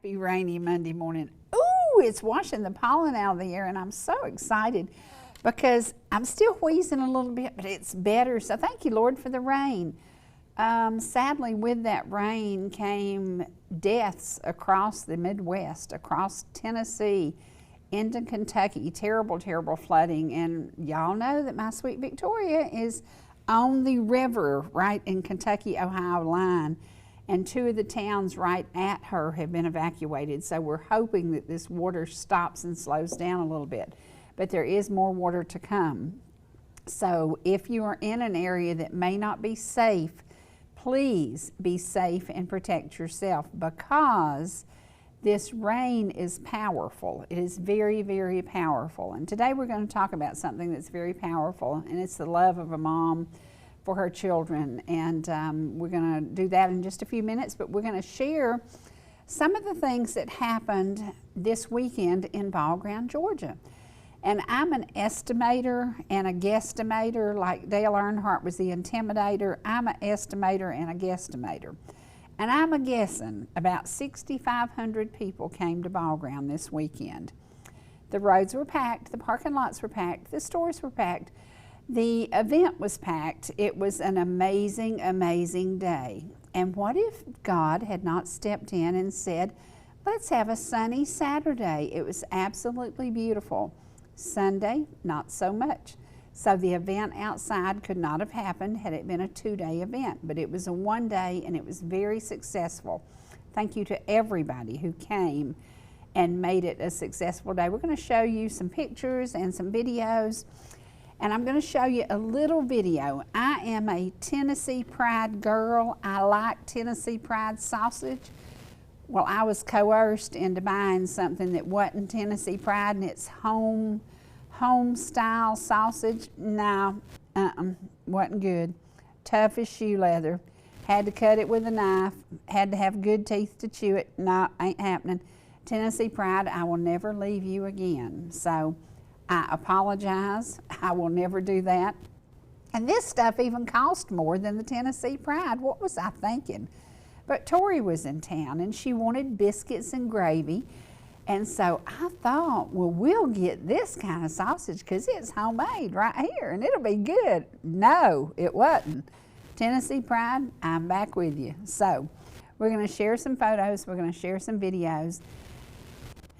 Happy rainy Monday morning. Ooh, it's washing the pollen out of the air, and I'm so excited because I'm still wheezing a little bit, but it's better. So thank you, Lord, for the rain. Sadly, with that rain came deaths across the Midwest, across Tennessee, into Kentucky. Terrible, terrible flooding. And y'all know that my sweet Victoria is on the river right in Kentucky-Ohio line. And two of the towns right at her have been evacuated. So we're hoping that this water stops and slows down a little bit. But there is more water to come. So if you are in an area that may not be safe, please be safe and protect yourself, because this rain is powerful. It is very, very powerful. And today we're going to talk about something that's very powerful, and it's the love of a mom for her children. And we're going to do that in just a few minutes, but we're going to share some of the things that happened this weekend in Ball Ground, Georgia. And I'm an estimator and a guesstimator, like Dale Earnhardt was the intimidator. I'm an estimator and a guesstimator. And I'm a guessing about 6,500 people came to Ball Ground this weekend. The roads were packed, the parking lots were packed, the stores were packed. The event was packed. It was an amazing, amazing day. And what if God had not stepped in and said, let's have a sunny Saturday? It was absolutely beautiful. Sunday, not so much. So the event outside could not have happened had it been a two-day event, but it was a one-day and it was very successful. Thank you to everybody who came and made it a successful day. We're going to show you some pictures and some videos. And I'm going to show you a little video. I am a Tennessee Pride girl. I like Tennessee Pride sausage. Well, I was coerced into buying something that wasn't Tennessee Pride, and it's home style sausage. No, wasn't good. Tough as shoe leather. Had to cut it with a knife. Had to have good teeth to chew it. No, ain't happening. Tennessee Pride, I will never leave you again. So I apologize. I will never do that. And this stuff even cost more than the Tennessee Pride. What was I thinking? But Tori was in town and she wanted biscuits and gravy. And so I thought, well, we'll get this kind of sausage because it's homemade right here and it'll be good. No, it wasn't. Tennessee Pride, I'm back with you. So we're going to share some photos. We're going to share some videos.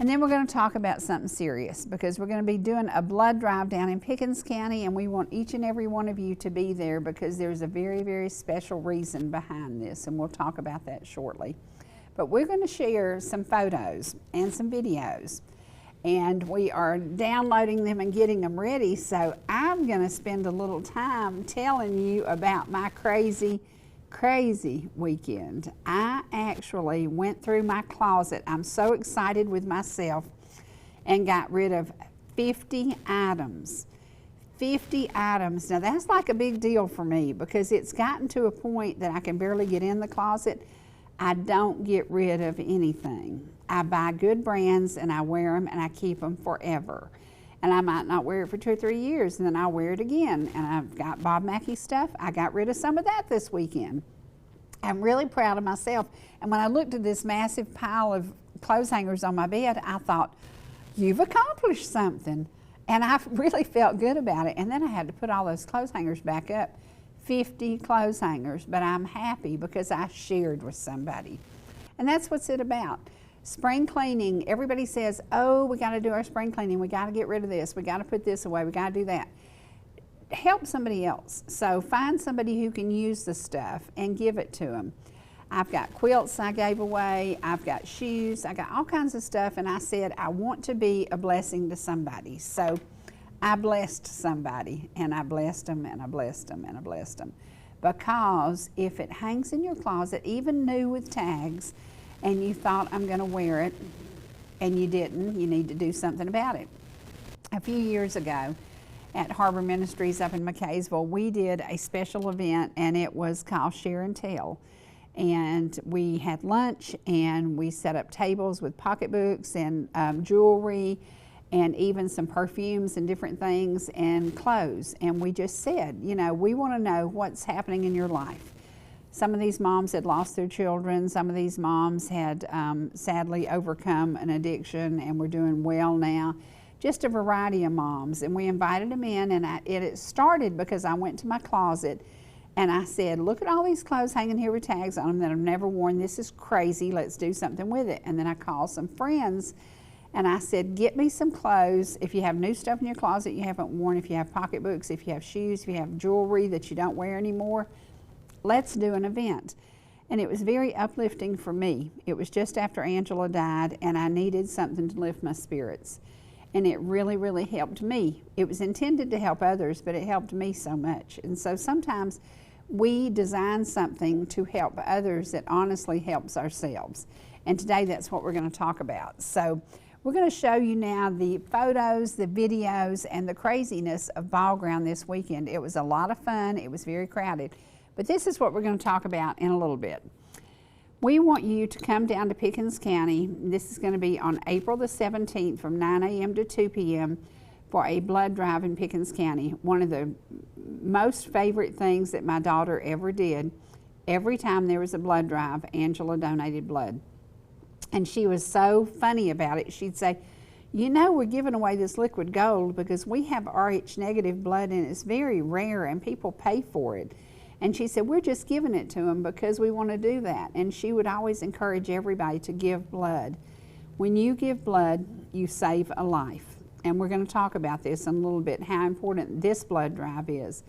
And then we're going to talk about something serious, because we're going to be doing a blood drive down in Pickens County, and we want each and every one of you to be there because there's a very, very special reason behind this, and we'll talk about that shortly. But we're going to share some photos and some videos, and we are downloading them and getting them ready, so I'm going to spend a little time telling you about my crazy weekend. I actually went through my closet. I'm so excited with myself, and got rid of 50 items. 50 items. Now that's like a big deal for me because it's gotten to a point that I can barely get in the closet. I don't get rid of anything. I buy good brands and I wear them and I keep them forever. And I might not wear it for 2 or 3 years, and then I'll wear it again. And I've got Bob Mackie stuff. I got rid of some of that this weekend. I'm really proud of myself. And when I looked at this massive pile of clothes hangers on my bed, I thought, you've accomplished something. And I really felt good about it. And then I had to put all those clothes hangers back up. 50 clothes hangers. But I'm happy because I shared with somebody. And that's what's it about. Spring cleaning, everybody says, oh, we got to do our spring cleaning. We got to get rid of this. We got to put this away. We got to do that. Help somebody else. So find somebody who can use the stuff and give it to them. I've got quilts I gave away. I've got shoes. I got all kinds of stuff. And I said, I want to be a blessing to somebody. So I blessed somebody, and I blessed them, and I blessed them, and I blessed them. Because if it hangs in your closet, even new with tags, and you thought, I'm going to wear it, and you didn't, you need to do something about it. A few years ago at Harbor Ministries up in McKaysville, we did a special event, and it was called Share and Tell. And we had lunch, and we set up tables with pocketbooks and jewelry, and even some perfumes and different things and clothes. And we just said, you know, we want to know what's happening in your life. Some of these moms had lost their children. Some of these moms had sadly overcome an addiction and were doing well now. Just a variety of moms. And we invited them in, and it started because I went to my closet and I said, look at all these clothes hanging here with tags on them that I've never worn. This is crazy. Let's do something with it. And then I called some friends and I said, get me some clothes. If you have new stuff in your closet you haven't worn, if you have pocketbooks, if you have shoes, if you have jewelry that you don't wear anymore, let's do an event. And it was very uplifting for me. It was just after Angela died, and I needed something to lift my spirits. And it really, really helped me. It was intended to help others, but it helped me so much. And so sometimes we design something to help others that honestly helps ourselves. And today that's what we're going to talk about. So we're going to show you now the photos, the videos, and the craziness of Ball Ground this weekend. It was a lot of fun. It was very crowded. But this is what we're going to talk about in a little bit. We want you to come down to Pickens County. This is going to be on April the 17th from 9 a.m. to 2 p.m. for a blood drive in Pickens County. One of the most favorite things that my daughter ever did, every time there was a blood drive, Angela donated blood. And she was so funny about it. She'd say, you know, we're giving away this liquid gold because we have Rh negative blood and it's very rare and people pay for it. And she said, we're just giving it to them because we want to do that. And she would always encourage everybody to give blood. When you give blood, you save a life. And we're going to talk about this in a little bit, how important this blood drive is.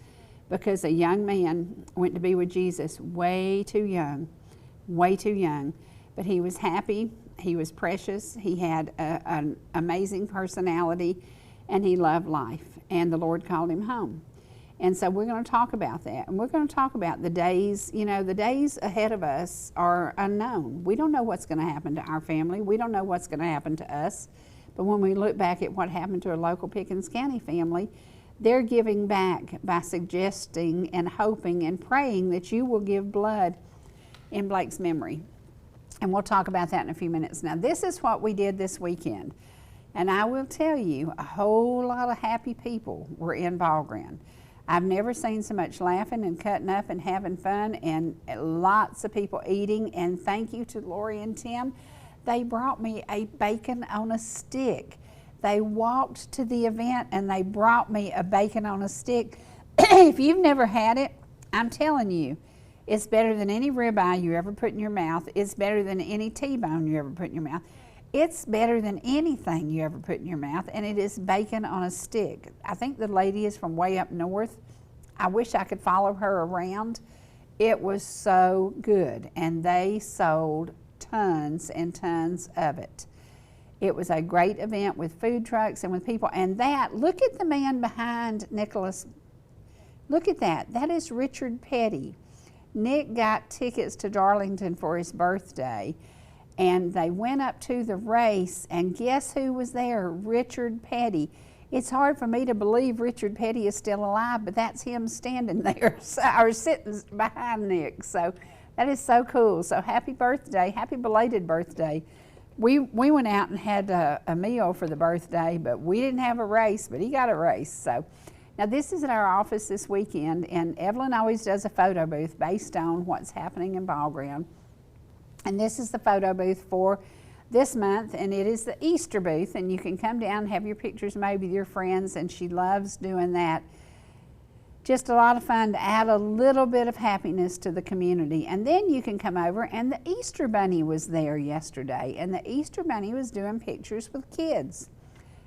Because a young man went to be with Jesus way too young. But he was happy, he was precious, he had an amazing personality, and he loved life. And the Lord called him home. And so we're going to talk about that. And we're going to talk about the days, you know, the days ahead of us are unknown. We don't know what's going to happen to our family. We don't know what's going to happen to us. But when we look back at what happened to a local Pickens County family, they're giving back by suggesting and hoping and praying that you will give blood in Blake's memory. And we'll talk about that in a few minutes. Now, this is what we did this weekend. And I will tell you, a whole lot of happy people were in Ball Ground. I've never seen so much laughing and cutting up and having fun, and lots of people eating. And thank you to Lori and Tim. They brought me a bacon on a stick. They walked to the event and they brought me a bacon on a stick. If you've never had it, I'm telling you, it's better than any ribeye you ever put in your mouth. It's better than any T-bone you ever put in your mouth. It's better than anything you ever put in your mouth, and it is bacon on a stick. I think the lady is from way up north. I wish I could follow her around. It was so good, and they sold tons and tons of it. It was a great event with food trucks and with people. And that, look at the man behind Nicholas. Look at that. That is Richard Petty. Nick got tickets to Darlington for his birthday, and they went up to the race, and guess who was there? Richard Petty. It's hard for me to believe Richard Petty is still alive, but that's him standing there, or sitting behind Nick. So that is so cool. So happy birthday, happy belated birthday. We went out and had a meal for the birthday, but we didn't have a race, but he got a race. So now this is at our office this weekend, and Evelyn always does a photo booth based on what's happening in Ball Ground. And this is the photo booth for this month, and it is the Easter booth, and you can come down and have your pictures made with your friends, and she loves doing that. Just a lot of fun to add a little bit of happiness to the community. And then you can come over, and the Easter Bunny was there yesterday, and the Easter Bunny was doing pictures with kids.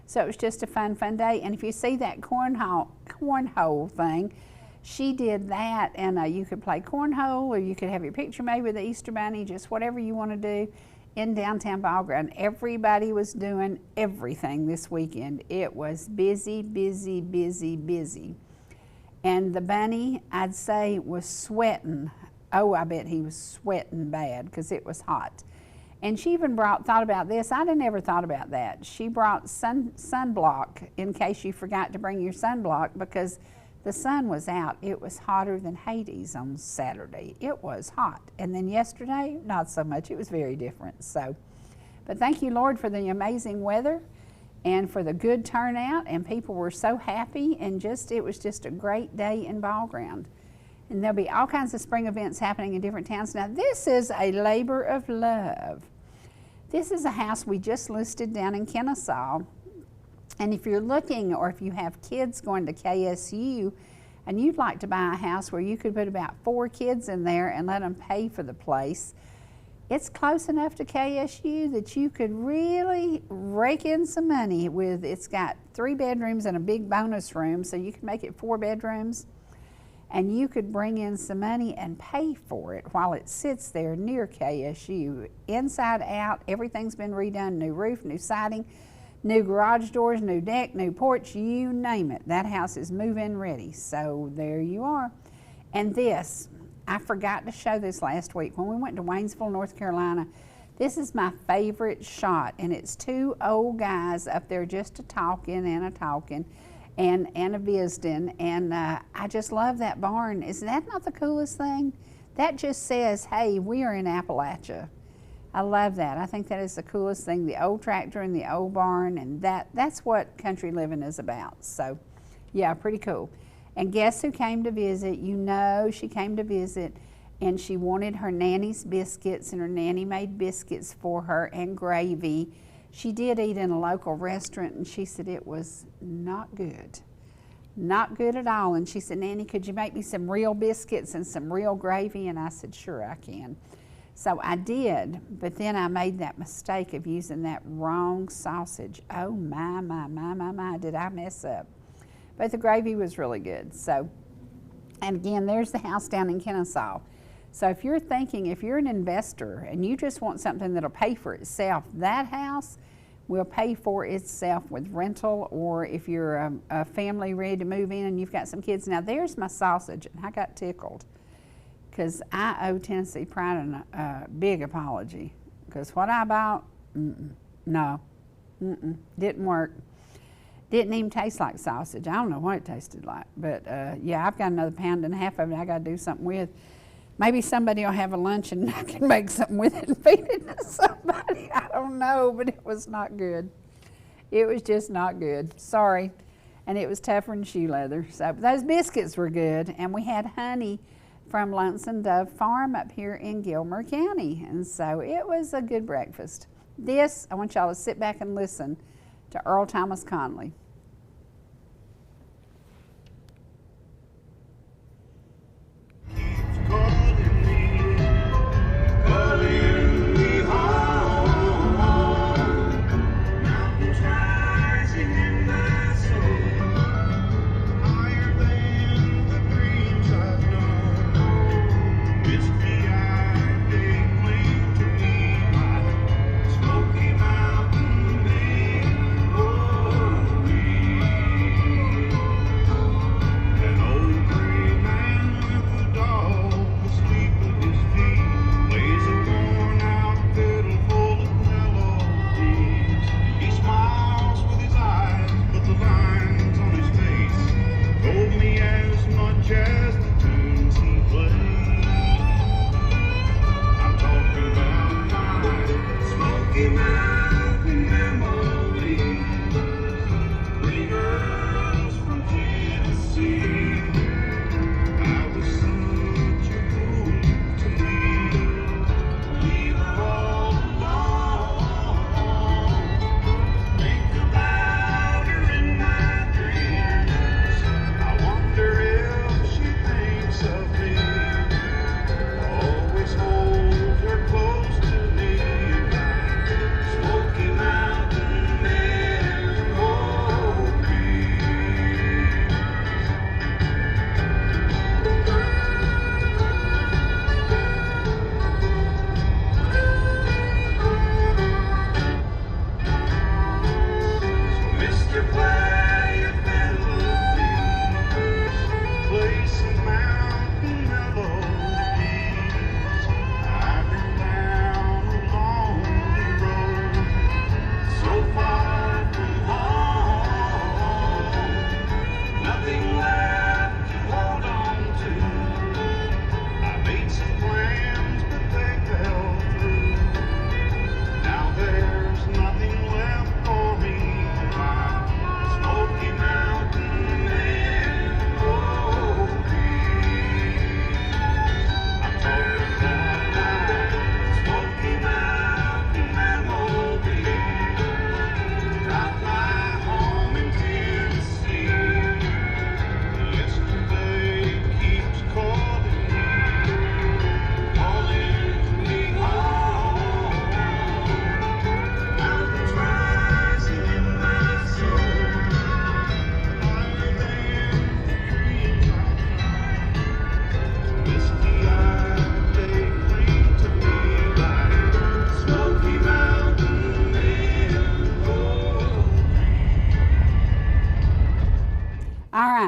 So it was just a fun day. And if you see that cornhole thing, she did that, and you could play cornhole, or you could have your picture made with the Easter Bunny, just whatever you want to do in downtown Ball Ground. Everybody was doing everything this weekend. It was busy. And the bunny, I'd say, was sweating. Oh, I bet he was sweating bad because it was hot. And she even thought about this. I never thought about that. She brought sunblock in case you forgot to bring your sunblock, because the sun was out. It was hotter than Hades on Saturday. It was hot. And then yesterday, not so much. It was very different. So, but thank you, Lord, for the amazing weather and for the good turnout. And people were so happy, and it was just a great day in Ball Ground. And there'll be all kinds of spring events happening in different towns. Now, this is a labor of love. This is a house we just listed down in Kennesaw. And if you're looking, or if you have kids going to KSU, and you'd like to buy a house where you could put about 4 kids in there and let them pay for the place, it's close enough to KSU that you could really rake in some money with. It's got 3 bedrooms and a big bonus room, so you can make it 4 bedrooms. And you could bring in some money and pay for it while it sits there near KSU. Inside out, everything's been redone, new roof, new siding, new garage doors, new deck, new porch, you name it. That house is move-in ready, so there you are. And this, I forgot to show this last week. When we went to Waynesville, North Carolina, this is my favorite shot, and it's 2 old guys up there just a-talking and a-talking. And a visiting, and I just love that barn. Is that not the coolest thing? That just says, hey, we are in Appalachia. I love that. I think that is the coolest thing, the old tractor and the old barn, and that's what country living is about. So, yeah, pretty cool. And guess who came to visit? You know she came to visit, and she wanted her nanny's biscuits, and her nanny made biscuits for her and gravy. She did eat in a local restaurant, and she said it was not good. Not good at all. And she said, Nanny, could you make me some real biscuits and some real gravy? And I said, sure, I can. So I did, but then I made that mistake of using that wrong sausage. Oh, my, did I mess up. But the gravy was really good. So, and again, there's the house down in Kennesaw. So if you're thinking, if you're an investor and you just want something that'll pay for itself, that house will pay for itself with rental, or if you're a family ready to move in and you've got some kids. Now there's my sausage, and I got tickled because I owe Tennessee Pride a big apology, because what I bought, didn't work. Didn't even taste like sausage. I don't know what it tasted like, but yeah, I've got another 1.5 pounds of it I got to do something with. Maybe somebody will have a lunch and I can make something with it and feed it to somebody. I don't know, but it was not good. It was just not good. Sorry. And it was tougher than shoe leather. So those biscuits were good. And we had honey from Lonesome Dove Farm up here in Gilmer County. And so it was a good breakfast. This, I want y'all to sit back and listen to Earl Thomas Conley.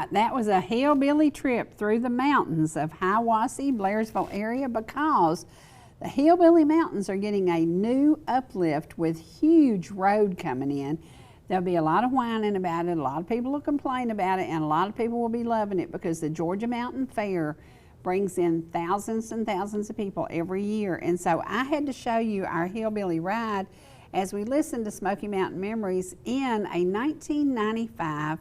right. That was a hillbilly trip through the mountains of Hiawassee, Blairsville area, because the Hillbilly Mountains are getting a new uplift with huge road coming in. There'll be a lot of whining about it. A lot of people will complain about it, and a lot of people will be loving it because the Georgia Mountain Fair brings in thousands and thousands of people every year. And so I had to show you our hillbilly ride as we listened to Smoky Mountain Memories in a 1995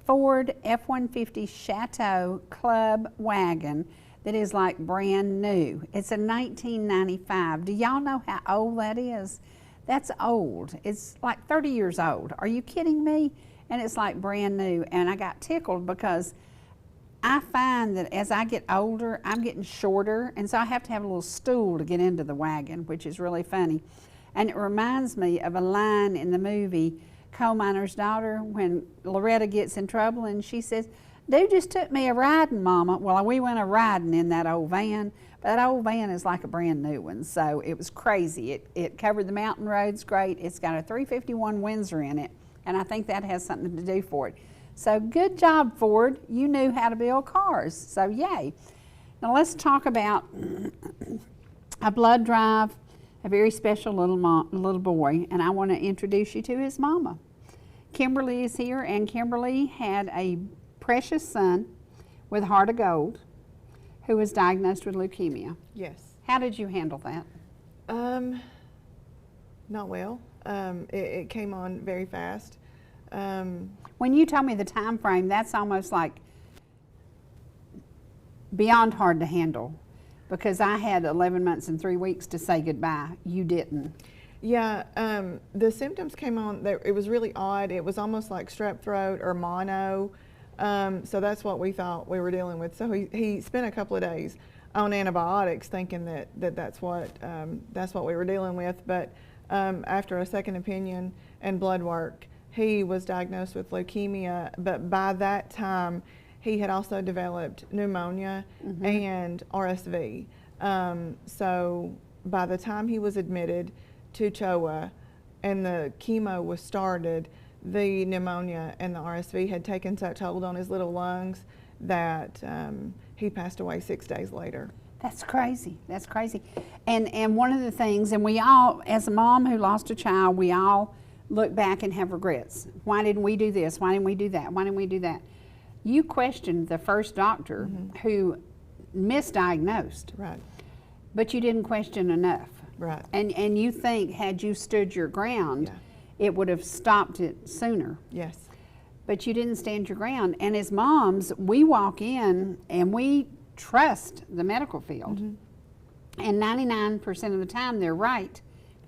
Ford F-150 Chateau Club wagon that is like brand new. It's a 1995. Do y'all know how old that is? That's old. It's like 30 years old. Are you kidding me? And it's like brand new. And I got tickled because I find that as I get older, I'm getting shorter, and so I have to have a little stool to get into the wagon, which is really funny. And it reminds me of a line in the movie Coal Miner's Daughter when Loretta gets in trouble and she says, "Dude just took me a riding, Mama." Well, we went a riding in that old van, but that old van is like a brand new one, so it was crazy. It covered the mountain roads great. It's got a 351 Windsor in it, and I think that has something to do for it. So good job, Ford. You knew how to build cars, so yay. Now let's talk about a blood drive, a very special little boy, and I want to introduce you to his mama. Kimberly is here, and Kimberly had a precious son with heart of gold who was diagnosed with leukemia. Yes. How did you handle that? Not well. It came on very fast. When you told me the time frame, that's almost like beyond hard to handle, because I had 11 months and 3 weeks to say goodbye. You didn't. Yeah, the symptoms came on, it was really odd. It was almost like strep throat or mono. So that's what we thought we were dealing with. So he spent a couple of days on antibiotics thinking that's what we were dealing with. But after a second opinion and blood work, he was diagnosed with leukemia. But by that time, he had also developed pneumonia and RSV. So by the time he was admitted to CHOA and the chemo was started, the pneumonia and the RSV had taken such hold on his little lungs that he passed away 6 days later. That's crazy. That's crazy. And one of the things, and we all, as a mom who lost a child, we all look back and have regrets. Why didn't we do this? Why didn't we do that? Why didn't we do that? You questioned the first doctor who misdiagnosed. Right. But you didn't question enough. Right. And you think had you stood your ground, it would have stopped it sooner. Yes. But you didn't stand your ground. And as moms, we walk in and we trust the medical field. And 99% of the time they're right.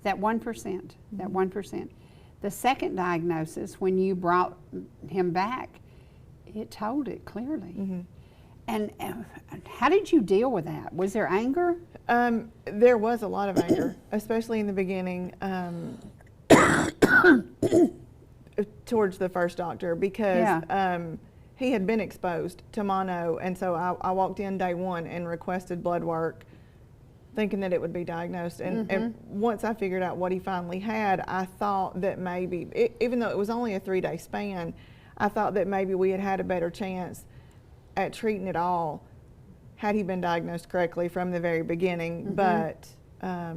That 1%, that 1%. The second diagnosis, when you brought him back, it told it clearly. And how did you deal with that? Was there anger? There was a lot of anger, especially in the beginning towards the first doctor, because he had been exposed to mono, and so I walked in day one and requested blood work thinking that it would be diagnosed. And once I figured out what he finally had, I thought that maybe, even though it was only a 3-day span, I thought that maybe we had a better chance at treating it all had he been diagnosed correctly from the very beginning. But I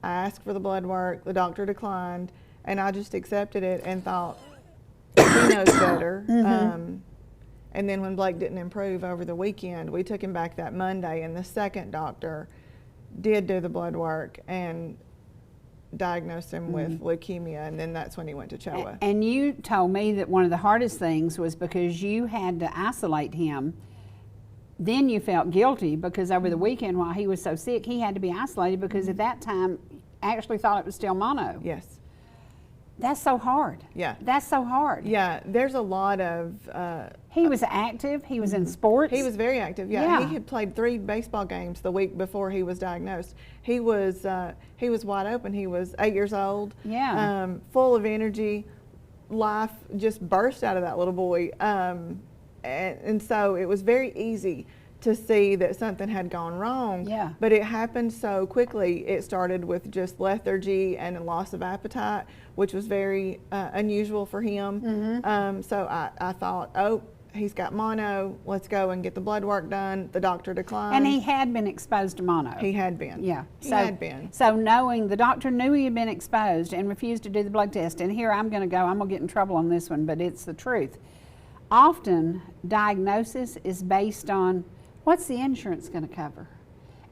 asked for the blood work, the doctor declined, and I just accepted it and thought, he knows better. And then when Blake didn't improve over the weekend, we took him back that Monday, and the second doctor did do the blood work and diagnosed him with leukemia, and then that's when he went to CHOA. And you told me that one of the hardest things was because you had to isolate him. Then you felt guilty because over the weekend while he was so sick, he had to be isolated because at that time I actually thought it was still mono. Yes. That's so hard. Yeah. That's so hard. Yeah, there's a lot of... he was active. He was in sports. He was very active, yeah. He had played 3 baseball games the week before he was diagnosed. He was wide open. He was 8 years old, full of energy. Life just burst out of that little boy. And so it was very easy to see that something had gone wrong. Yeah. But it happened so quickly. It started with just lethargy and a loss of appetite, which was very unusual for him. So I thought, oh, he's got mono, let's go and get the blood work done. The doctor declined. And he had been exposed to mono. He had been. Yeah. He had been. So knowing, the doctor knew he had been exposed and refused to do the blood test. And here I'm going to get in trouble on this one, but it's the truth. Often, diagnosis is based on what's the insurance going to cover.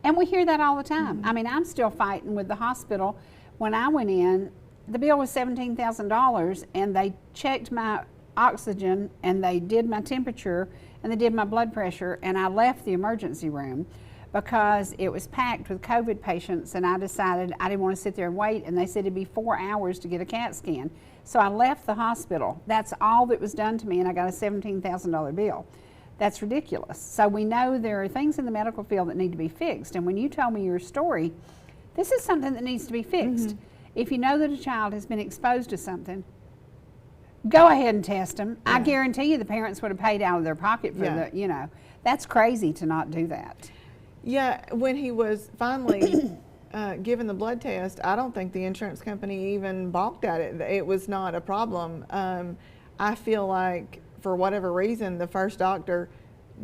And we hear that all the time. I mean, I'm still fighting with the hospital. When I went in, the bill was $17,000, and they checked my oxygen, and they did my temperature, and they did my blood pressure, and I left the emergency room because it was packed with COVID patients, and I decided I didn't want to sit there and wait, and they said it'd be 4 hours to get a CAT scan. So I left the hospital. That's all that was done to me, and I got a $17,000 bill. That's ridiculous. So we know there are things in the medical field that need to be fixed, and when you told me your story, this is something that needs to be fixed. If you know that a child has been exposed to something, go ahead and test them. I guarantee you the parents would have paid out of their pocket for the, you know, that's crazy to not do that. Yeah, when he was finally given the blood test, I don't think the insurance company even balked at it. It was not a problem. I feel like for whatever reason, the first doctor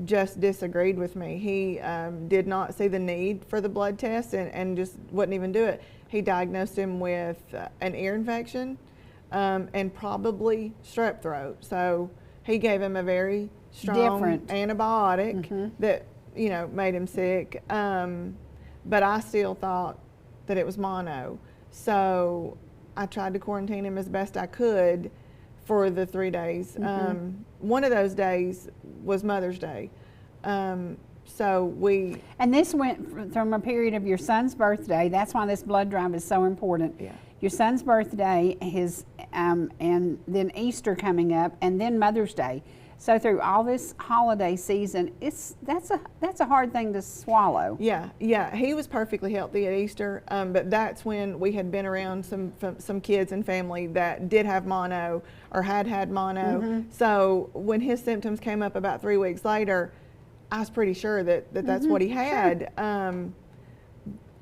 just disagreed with me. He did not see the need for the blood test and just wouldn't even do it. He diagnosed him with an ear infection and probably strep throat. So he gave him a very strong antibiotic that, you know, made him sick. But I still thought that it was mono. So I tried to quarantine him as best I could for the 3 days. One of those days was Mother's Day. So we... And this went from a period of your son's birthday. That's why this blood drive is so important. Yeah. Your son's birthday, his, and then Easter coming up, and then Mother's Day. So through all this holiday season, that's a hard thing to swallow. Yeah, yeah. He was perfectly healthy at Easter, but that's when we had been around some kids and family that did have mono or had mono. So when his symptoms came up about 3 weeks later, I was pretty sure that that's what he had. Sure.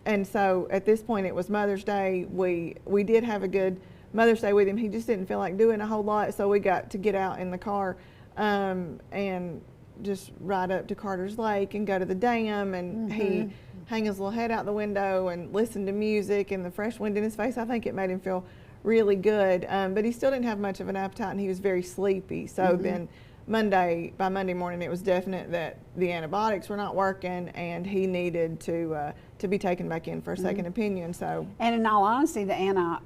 And so at this point, it was Mother's Day. We did have a good Mother's Day with him. He just didn't feel like doing a whole lot, so we got to get out in the car and just ride up to Carter's Lake and go to the dam, and he hang his little head out the window and listen to music and the fresh wind in his face. I think it made him feel really good, but he still didn't have much of an appetite, and he was very sleepy. So then by Monday morning, it was definite that the antibiotics were not working, and he needed to be taken back in for a second opinion. So, and in all honesty, the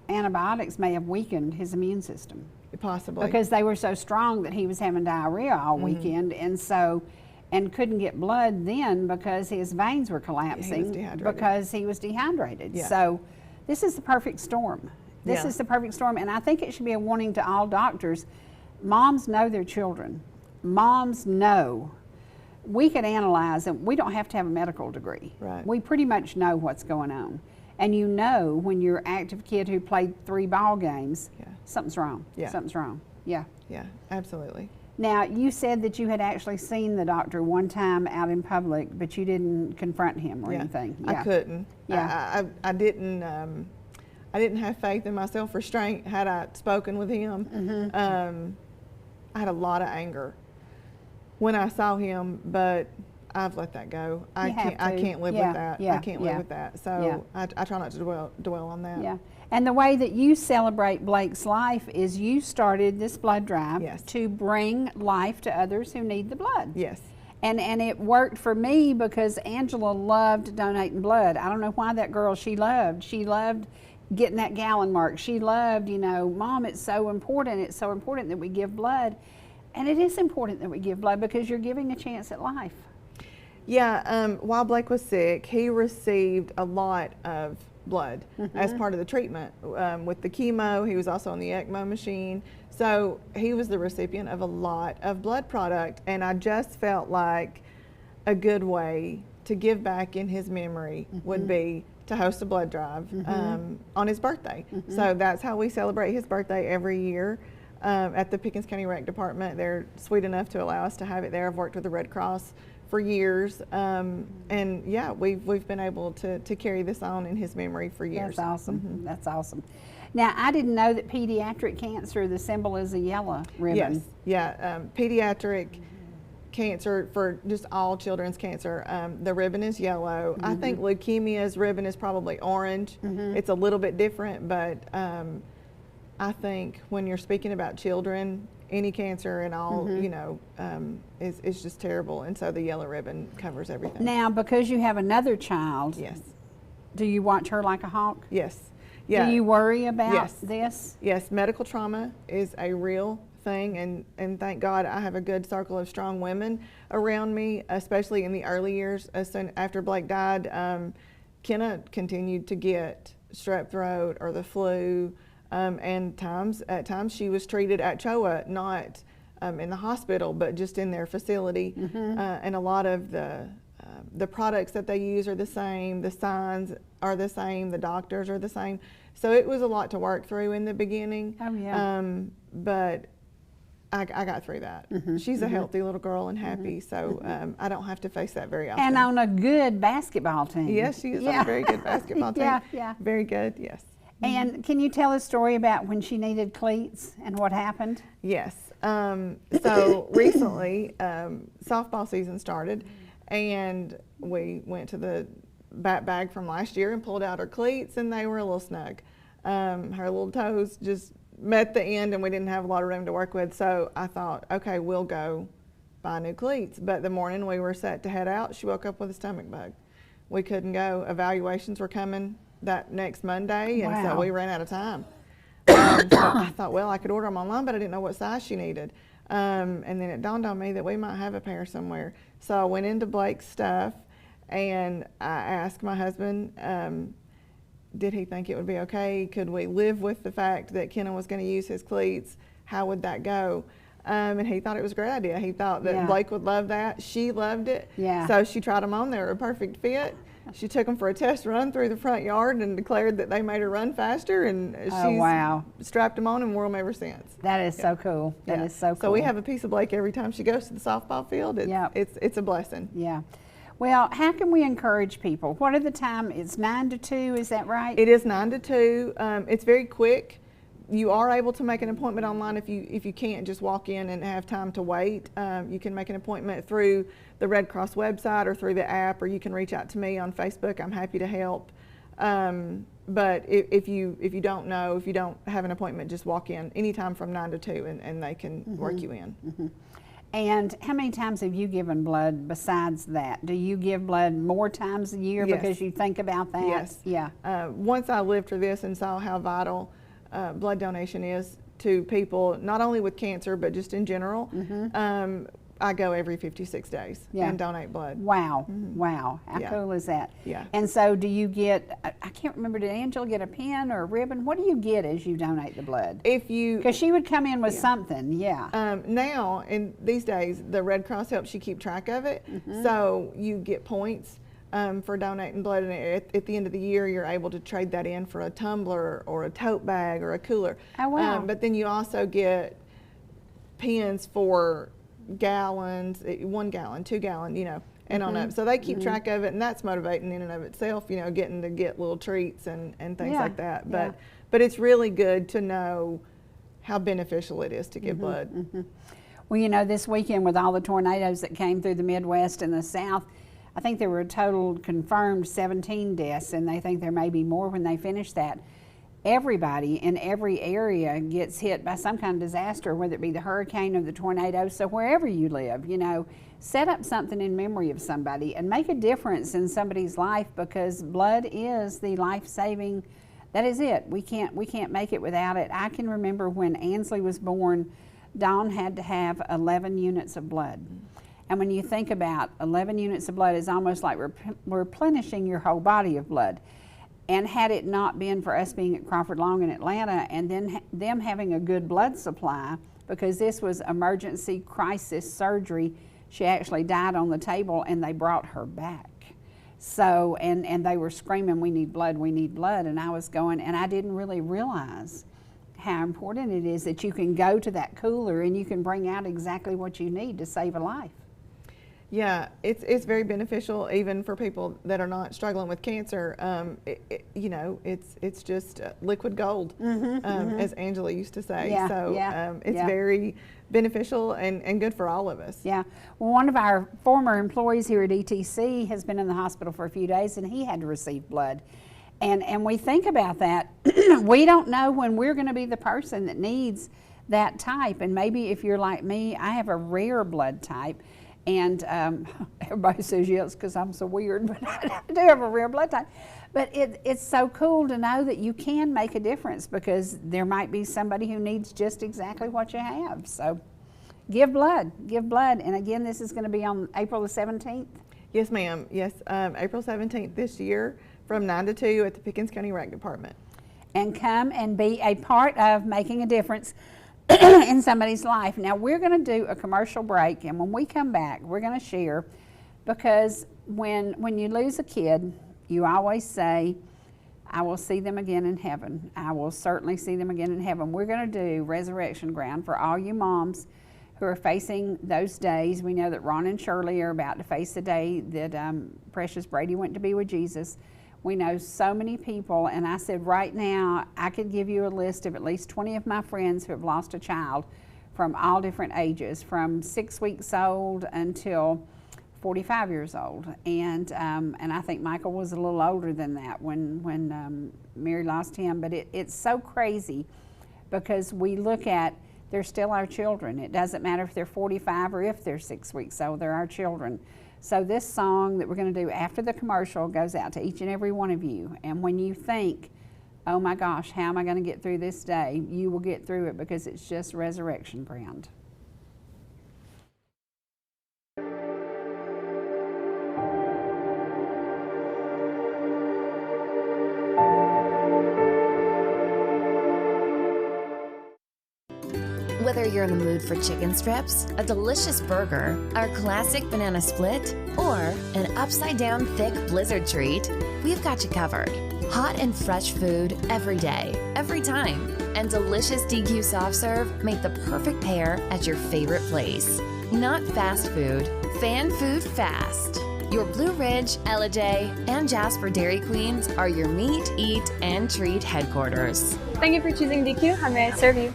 antibiotics may have weakened his immune system. Possibly. Because they were so strong that he was having diarrhea all weekend, and couldn't get blood then because his veins were collapsing because he was dehydrated. Yeah. So this is the perfect storm. This is the perfect storm, and I think it should be a warning to all doctors. Moms know their children. Moms know. We could analyze them. We don't have to have a medical degree. Right. We pretty much know what's going on. And you know when your active kid who played 3 ball games, something's wrong. Yeah. Something's wrong. Yeah. Yeah, absolutely. Now, you said that you had actually seen the doctor one time out in public, but you didn't confront him or anything. Yeah. I couldn't. Yeah. I didn't have faith in my self-restraint had I spoken with him. I had a lot of anger when I saw him, but I've let that go. I can't live with that. I can't live with that. So I try not to dwell on that. Yeah. And the way that you celebrate Blake's life is you started this blood drive to bring life to others who need the blood. Yes. And it worked for me because Angela loved donating blood. I don't know why that girl, she loved getting that gallon mark. She loved, you know, Mom, it's so important. It's so important that we give blood. And it is important that we give blood because you're giving a chance at life. Yeah, while Blake was sick, he received a lot of blood as part of the treatment. With the chemo, he was also on the ECMO machine. So he was the recipient of a lot of blood product, and I just felt like a good way to give back in his memory would be to host a blood drive on his birthday. So that's how we celebrate his birthday every year. At the Pickens County Rec Department, they're sweet enough to allow us to have it there. I've worked with the Red Cross for years, and yeah, we've been able to carry this on in his memory for years. That's awesome. That's awesome. Now, I didn't know that pediatric cancer, the symbol is a yellow ribbon. Yes, yeah, pediatric cancer, for just all children's cancer, the ribbon is yellow. I think leukemia's ribbon is probably orange. It's a little bit different, but I think when you're speaking about children, any cancer and all, you know, is just terrible. And so the yellow ribbon covers everything. Now, because you have another child, Yes. do you watch her like a hawk? Yes. Yeah. Do you worry about Yes. this? Yes, medical trauma is a real thing, and thank God I have a good circle of strong women around me, especially in the early years. As soon after Blake died, Kenna continued to get strep throat or the flu, and at times she was treated at CHOA, not in the hospital, but just in their facility. And a lot of the products that they use are the same, the signs are the same, the doctors are the same. So it was a lot to work through in the beginning. Oh, yeah. But I got through that. She's a healthy little girl and happy, so I don't have to face that very often. And on a good basketball team. Yes, she is on a very good basketball team. Yeah. Very good, yes. And can you tell a story about when she needed cleats and what happened? Yes. So recently, softball season started, and we went to the bag from last year and pulled out her cleats, and they were a little snug. Her little toes just met the end, and we didn't have a lot of room to work with. So I thought, okay, we'll go buy new cleats. But the morning we were set to head out, she woke up with a stomach bug. We couldn't go. Evaluations were coming that next Monday, and so we ran out of time. So I thought, well, I could order them online, but I didn't know what size she needed. And then it dawned on me that we might have a pair somewhere. So I went into Blake's stuff, and I asked my husband, did he think it would be okay? Could we live with the fact that Kenna was going to use his cleats? How would that go? And he thought it was a great idea. He thought that Blake would love that. She loved it. So she tried them on. They were a perfect fit. She took them for a test run through the front yard and declared that they made her run faster, and she's strapped them on and wore them ever since. That is so cool. That is so cool. So we have a piece of Blake every time she goes to the softball field. It's a blessing. Yeah. Well, how can we encourage people? What are the time? It's 9 to 2, is that right? It is 9 to 2. It's very quick. You are able to make an appointment online if you can't just walk in and have time to wait. You can make an appointment through the Red Cross website or through the app, or you can reach out to me on Facebook. I'm happy to help. But if you don't know, if you don't have an appointment, just walk in anytime from 9 to 2 and they can work you in. And how many times have you given blood besides that? Do you give blood more times a year because you think about that? Yes. Yeah. Once I lived through this and saw how vital blood donation is to people, not only with cancer, but just in general, I go every 56 days and donate blood. Wow. Wow. How cool is that? Yeah. And so do you get, I can't remember, did Angela get a pin or a ribbon? What do you get as you donate the blood? Because she would come in with something, now, in these days, the Red Cross helps you keep track of it. So you get points for donating blood, and at the end of the year, you're able to trade that in for a tumbler or a tote bag or a cooler. Oh, wow. But then you also get pins for gallons, 1 gallon, 2 gallon, and on up. So they keep track of it, and that's motivating in and of itself, getting to get little treats and things like that. But it's really good to know how beneficial it is to give blood. Well, this weekend with all the tornadoes that came through the Midwest and the South, I think there were a total confirmed 17 deaths, and they think there may be more when they finish that. Everybody in every area gets hit by some kind of disaster, whether it be the hurricane or the tornado. So wherever you live, set up something in memory of somebody and make a difference in somebody's life, because blood is the life-saving, that is it. We can't make it without it. I can remember when Ansley was born, Dawn had to have 11 units of blood. And when you think about 11 units of blood, is almost like replenishing your whole body of blood. And had it not been for us being at Crawford Long in Atlanta, and then them having a good blood supply, because this was emergency crisis surgery, she actually died on the table, and they brought her back. So, and they were screaming, we need blood, and I was going, and I didn't really realize how important it is that you can go to that cooler and you can bring out exactly what you need to save a life. Yeah, it's very beneficial even for people that are not struggling with cancer. It's just liquid gold, as Angela used to say. Yeah, so it's very beneficial and good for all of us. Yeah. Well, one of our former employees here at ETC has been in the hospital for a few days, and he had to receive blood. And we think about that. We don't know when we're going to be the person that needs that type. And maybe if you're like me, I have a rare blood type. And everybody says yes because I'm so weird, but I do have a rare blood type. But it's so cool to know that you can make a difference, because there might be somebody who needs just exactly what you have. So give blood, give blood. And again, this is going to be on April the 17th? Yes, ma'am. Yes, April 17th this year from 9 to 2 at the Pickens County Rec Department. And come and be a part of making a difference in somebody's life. Now we're going to do a commercial break, and when we come back, we're going to share, because when you lose a kid, you always say, I will see them again in heaven. I will certainly see them again in heaven. We're going to do Resurrection Ground for all you moms who are facing those days. We know that Ron and Shirley are about to face the day that Precious Brady went to be with Jesus. We know so many people, and I said right now I could give you a list of at least 20 of my friends who have lost a child from all different ages, from 6 weeks old until 45 years old. And I think Michael was a little older than that when Mary lost him. But it's so crazy, because we look at, they're still our children. It doesn't matter if they're 45 or if they're 6 weeks old, they're our children. So this song that we're going to do after the commercial goes out to each and every one of you. And when you think, oh my gosh, how am I going to get through this day? You will get through it, because it's just Resurrection Ground. Whether you're in the mood for chicken strips, a delicious burger, our classic banana split, or an upside-down thick blizzard treat, we've got you covered. Hot and fresh food every day, every time. And delicious DQ soft serve make the perfect pair at your favorite place. Not fast food, fan food fast. Your Blue Ridge, Ellijay, and Jasper Dairy Queens are your meet, eat, and treat headquarters. Thank you for choosing DQ. How may I serve you?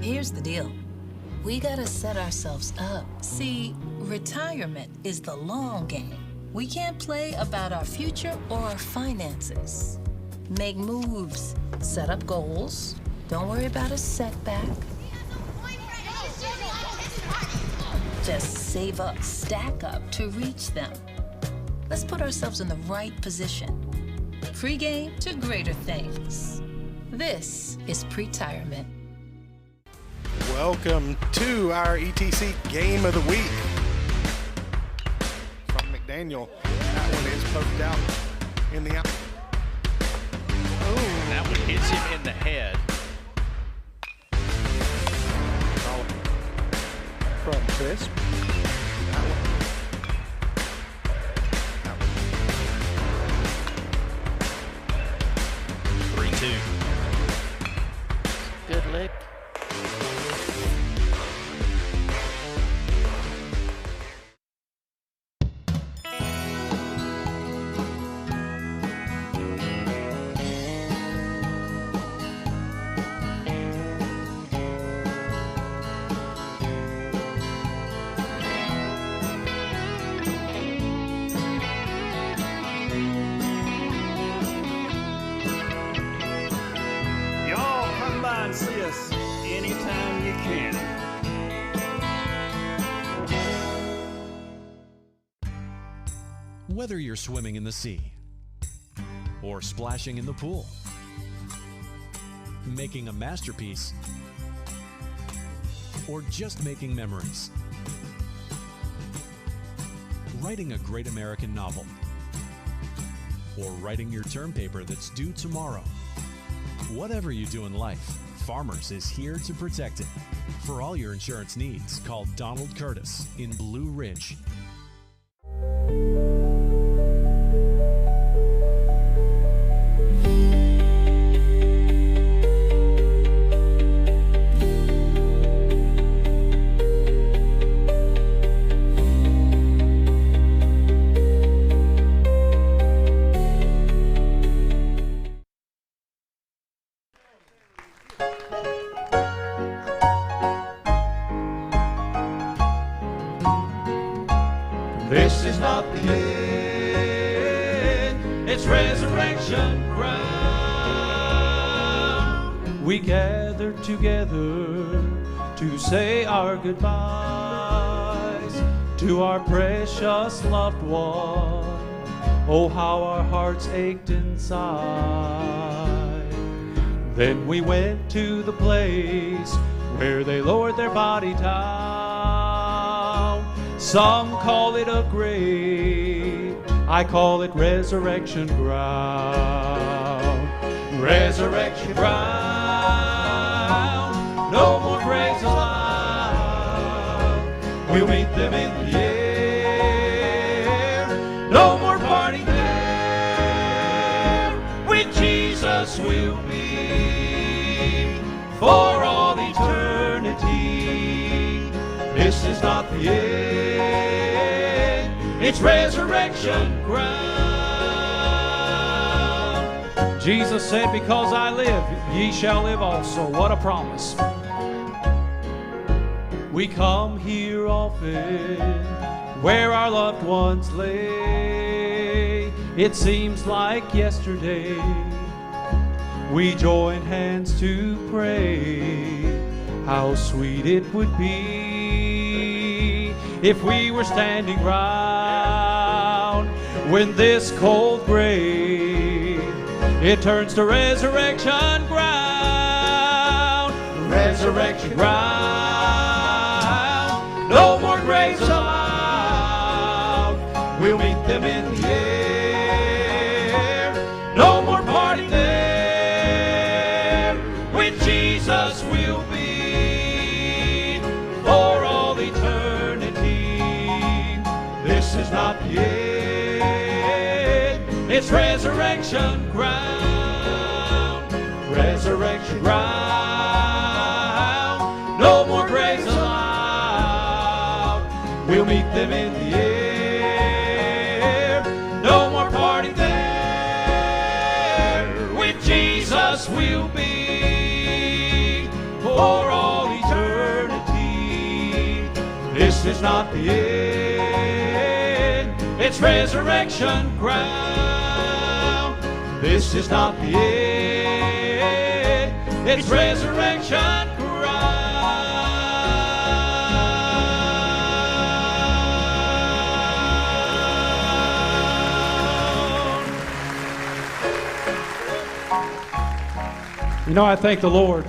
Here's the deal. We gotta set ourselves up. See, retirement is the long game. We can't play about our future or our finances. Make moves, set up goals. Don't worry about a setback. Just save up, stack up to reach them. Let's put ourselves in the right position. Pre-game to greater things. This is Pretirement. Welcome to our ETC Game of the Week. From McDaniel. That one is poked out in the out. Oh, that one hits him in the head. From Chris. That one. 3-2. Good lick. See us anytime you can. Whether you're swimming in the sea or splashing in the pool, making a masterpiece, or just making memories, writing a great American novel, or writing your term paper that's due tomorrow. Whatever you do in life, Farmers is here to protect it. For all your insurance needs, call Donald Curtis in Blue Ridge. not the end, it's resurrection ground. We gather together to say our goodbyes to our precious loved one. Oh, how our hearts ached inside. Then we went to the place where they lowered their body down. Some call it a grave, I call it resurrection ground. Resurrection ground, no more graves allowed. We'll meet them in the air, no more parting there. With Jesus we'll be for all eternity. This is not the end, it's resurrection ground. Jesus said, because I live, ye shall live also. What a promise. We come here often where our loved ones lay. It seems like yesterday we joined hands to pray. How sweet it would be if we were standing round when this cold grave it turns to resurrection ground. Resurrection ground, no more graves allowed. We'll meet them in the air, no more parting there. With Jesus we'll be for all eternity. This is not the end, it's resurrection ground. Resurrection ground, no more graves allowed. We'll meet them in the air, no more parting there. With Jesus we'll be for all eternity. This is not the end, it's resurrection ground. This is not the end, it's resurrection ground. You know, I thank the Lord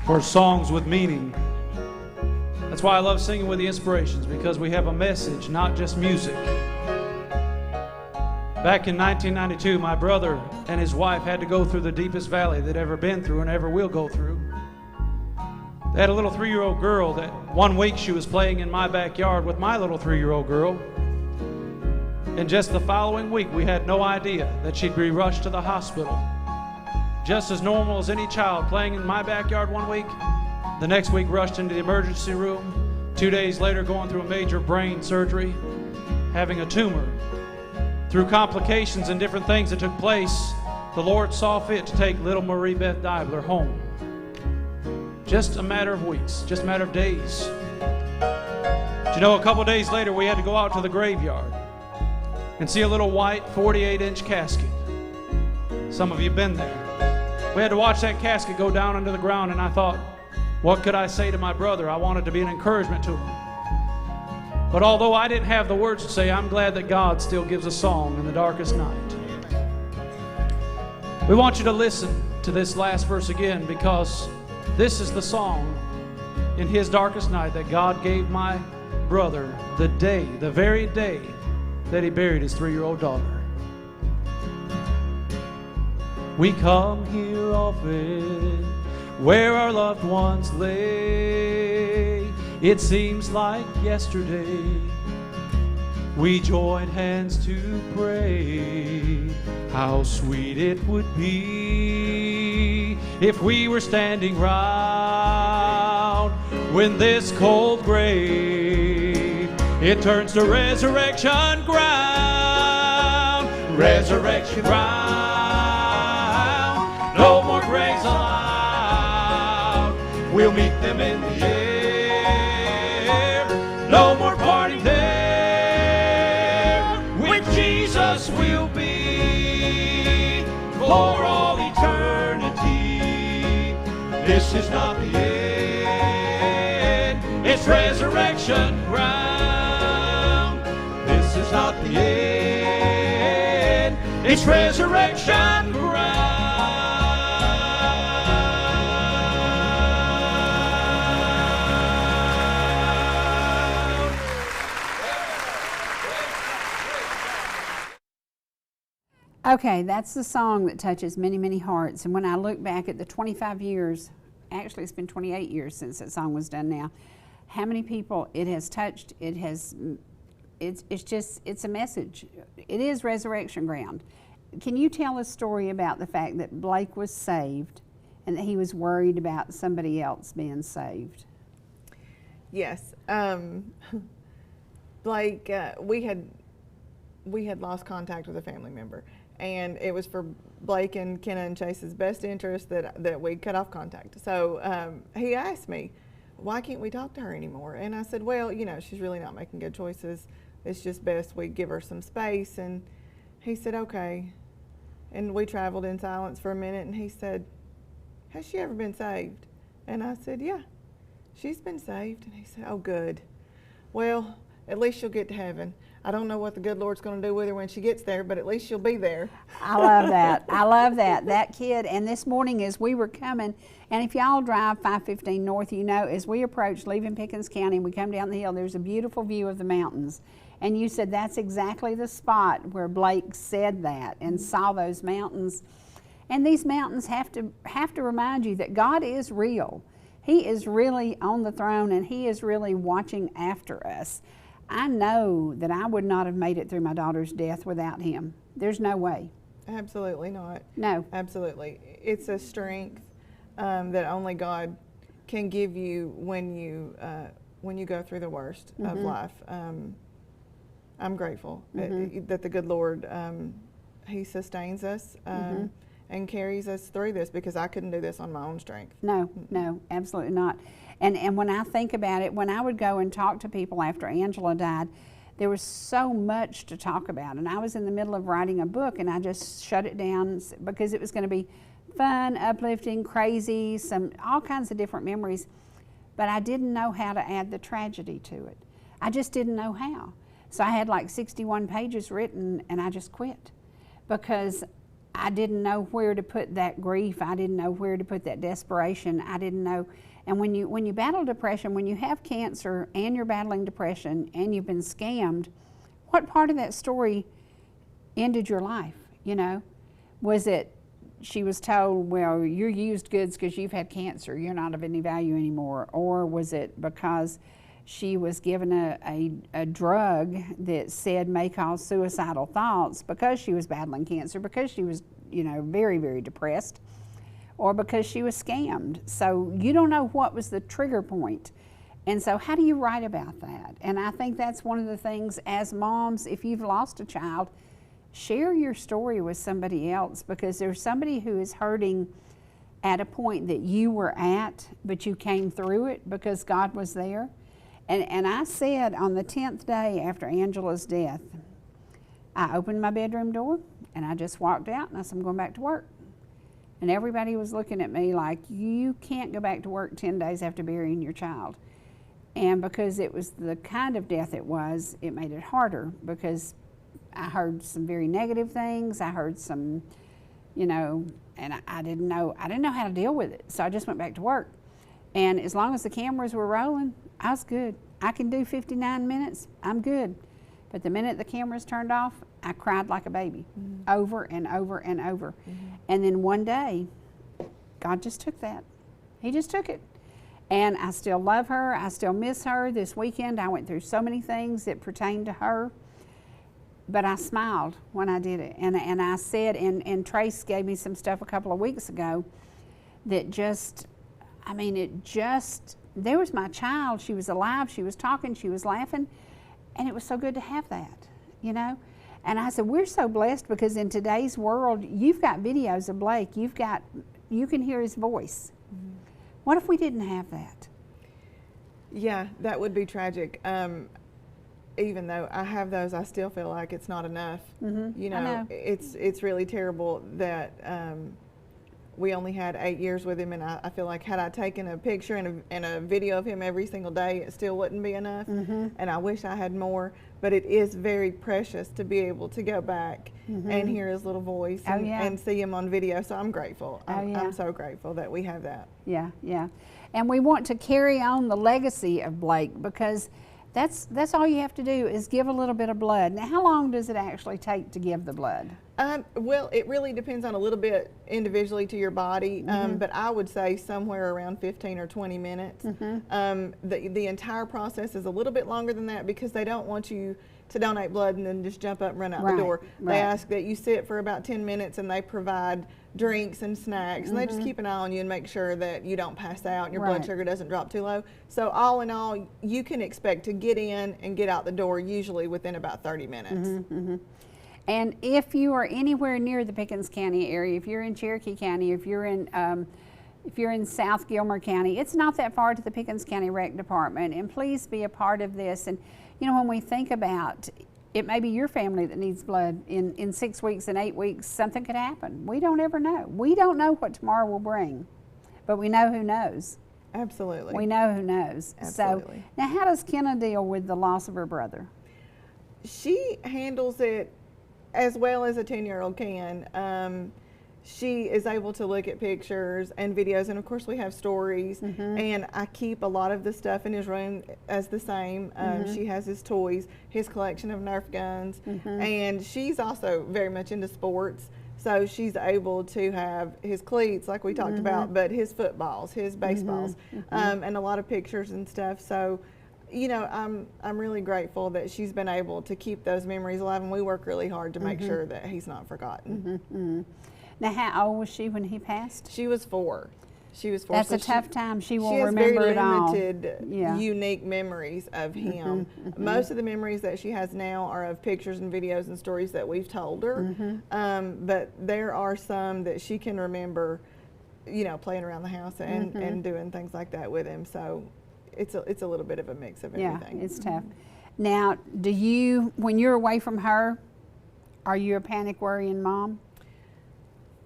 for songs with meaning. That's why I love singing with the Inspirations, because we have a message, not just music. Back in 1992, my brother and his wife had to go through the deepest valley they'd ever been through and ever will go through. They had a little 3-year-old girl that one week she was playing in my backyard with my little 3-year-old girl. And just the following week, we had no idea that she'd be rushed to the hospital. Just as normal as any child playing in my backyard one week, the next week rushed into the emergency room. 2 days later, going through a major brain surgery, having a tumor. Through complications and different things that took place, the Lord saw fit to take little Marie Beth Dibler home. Just a matter of weeks, just a matter of days. But you know, a couple days later, we had to go out to the graveyard and see a little white 48-inch casket. Some of you have been there. We had to watch that casket go down into the ground, and I thought, what could I say to my brother? I wanted to be an encouragement to him. But although I didn't have the words to say, I'm glad that God still gives a song in the darkest night. We want you to listen to this last verse again, because this is the song in his darkest night that God gave my brother the day, the very day that he buried his 3-year-old daughter. We come here often where our loved ones lay. It seems like yesterday we joined hands to pray. How sweet it would be if we were standing round when this cold grave it turns to resurrection ground. Resurrection ground, no more graves allowed. We'll meet them in the air, no more parting there. This is not the end, it's resurrection ground. This is not the end, it's resurrection ground. Okay, that's the song that touches many, many hearts. And when I look back at the 25 years, actually it's been 28 years since that song was done now, how many people it has touched, it's a message. It is resurrection ground. Can you tell a story about the fact that Blake was saved and that he was worried about somebody else being saved? Yes. Blake, we had lost contact with a family member, and it was for Blake and Kenna and Chase's best interest that we cut off contact. So he asked me, why can't we talk to her anymore? And I said, well, you know, she's really not making good choices. It's just best we give her some space. And he said, okay. And we traveled in silence for a minute, and he said, has she ever been saved? And I said, yeah, she's been saved. And he said, oh, good. Well, at least she'll get to heaven. I don't know what the good Lord's going to do with her when she gets there, but at least she'll be there. I love that. I love that. That kid, and this morning as we were coming, and if y'all drive 515 north, you know, as we approach leaving Pickens County, we come down the hill, there's a beautiful view of the mountains. And you said that's exactly the spot where Blake said that and saw those mountains. And these mountains have to remind you that God is real. He is really on the throne, and He is really watching after us. I know that I would not have made it through my daughter's death without Him. There's no way. Absolutely not. No. Absolutely. It's a strength that only God can give you when you go through the worst of life. I'm grateful that the good Lord, He sustains us and carries us through this, because I couldn't do this on my own strength. No, no, absolutely not. And when I think about it, when I would go and talk to people after Angela died, there was so much to talk about. And I was in the middle of writing a book, and I just shut it down because it was going to be fun, uplifting, crazy, all kinds of different memories. But I didn't know how to add the tragedy to it. I just didn't know how. So I had like 61 pages written, and I just quit because I didn't know where to put that grief. I didn't know where to put that desperation. I didn't know. And when you battle depression, when you have cancer and you're battling depression and you've been scammed, what part of that story ended your life? You know, was it she was told, well, you're used goods because you've had cancer, you're not of any value anymore? Or was it because she was given a drug that said may cause suicidal thoughts because she was battling cancer, because she was, you know, very, very depressed, or because she was scammed? So you don't know what was the trigger point. And so how do you write about that? And I think that's one of the things as moms, if you've lost a child, share your story with somebody else, because there's somebody who is hurting at a point that you were at, but you came through it because God was there. And I said on the 10th day after Angela's death, I opened my bedroom door and I just walked out and I said, I'm going back to work. And everybody was looking at me like, you can't go back to work 10 days after burying your child. And because it was the kind of death it was, it made it harder, because I heard some very negative things. I heard some, you know, and I didn't know how to deal with it. So I just went back to work. And as long as the cameras were rolling, I was good. I can do 59 minutes, I'm good. But the minute the cameras turned off, I cried like a baby, over and over and over. And then one day, God just took that. He just took it. And I still love her. I still miss her. This weekend, I went through so many things that pertain to her. But I smiled when I did it. And I said, and Trace gave me some stuff a couple of weeks ago that just, I mean, it just, there was my child. She was alive. She was talking. She was laughing. And it was so good to have that, you know. And I said, we're so blessed, because in today's world, you've got videos of Blake. You can hear his voice. What if we didn't have that? Yeah, that would be tragic. Even though I have those, I still feel like it's not enough. You know, it's really terrible that we only had 8 years with him, and I feel like had I taken a picture and a video of him every single day, it still wouldn't be enough. And I wish I had more, but it is very precious to be able to go back and hear his little voice and see him on video. So I'm grateful. I'm so grateful that we have that. Yeah, yeah. And we want to carry on the legacy of Blake, because that's all you have to do is give a little bit of blood. Now, how long does it actually take to give the blood? Well, it really depends on a little bit individually to your body, but I would say somewhere around 15 or 20 minutes. The entire process is a little bit longer than that, because they don't want you to donate blood and then just jump up and run out the door. They ask that you sit for about 10 minutes, and they provide drinks and snacks, and they just keep an eye on you and make sure that you don't pass out and your blood sugar doesn't drop too low. So all in all, you can expect to get in and get out the door usually within about 30 minutes. And if you are anywhere near the Pickens County area, if you're in Cherokee County, if you're in South Gilmer County, it's not that far to the Pickens County Rec Department, and please be a part of this. And you know, when we think about it, may be your family that needs blood in 6 weeks and 8 weeks, something could happen. We don't ever know. We don't know what tomorrow will bring, but we know who knows. Absolutely. We know who knows. Absolutely. So now, how does Kenna deal with the loss of her brother? She handles it as well as a 10-year-old can. She is able to look at pictures and videos, and of course we have stories, and I keep a lot of the stuff in his room as the same. She has his toys, his collection of Nerf guns, and she's also very much into sports, so she's able to have his cleats like we talked about, but his footballs, his baseballs, and a lot of pictures and stuff. So you know, I'm really grateful that she's been able to keep those memories alive, and we work really hard to make sure that he's not forgotten. Now, how old was she when he passed? She was 4. She was 4. That's so a tough time. She will has remember very it all. limited, unique memories of him. Most of the memories that she has now are of pictures and videos and stories that we've told her. But there are some that she can remember, you know, playing around the house and doing things like that with him. So it's a little bit of a mix of everything. Yeah, it's tough. Now, do you, when you're away from her, are you a panic worrying mom?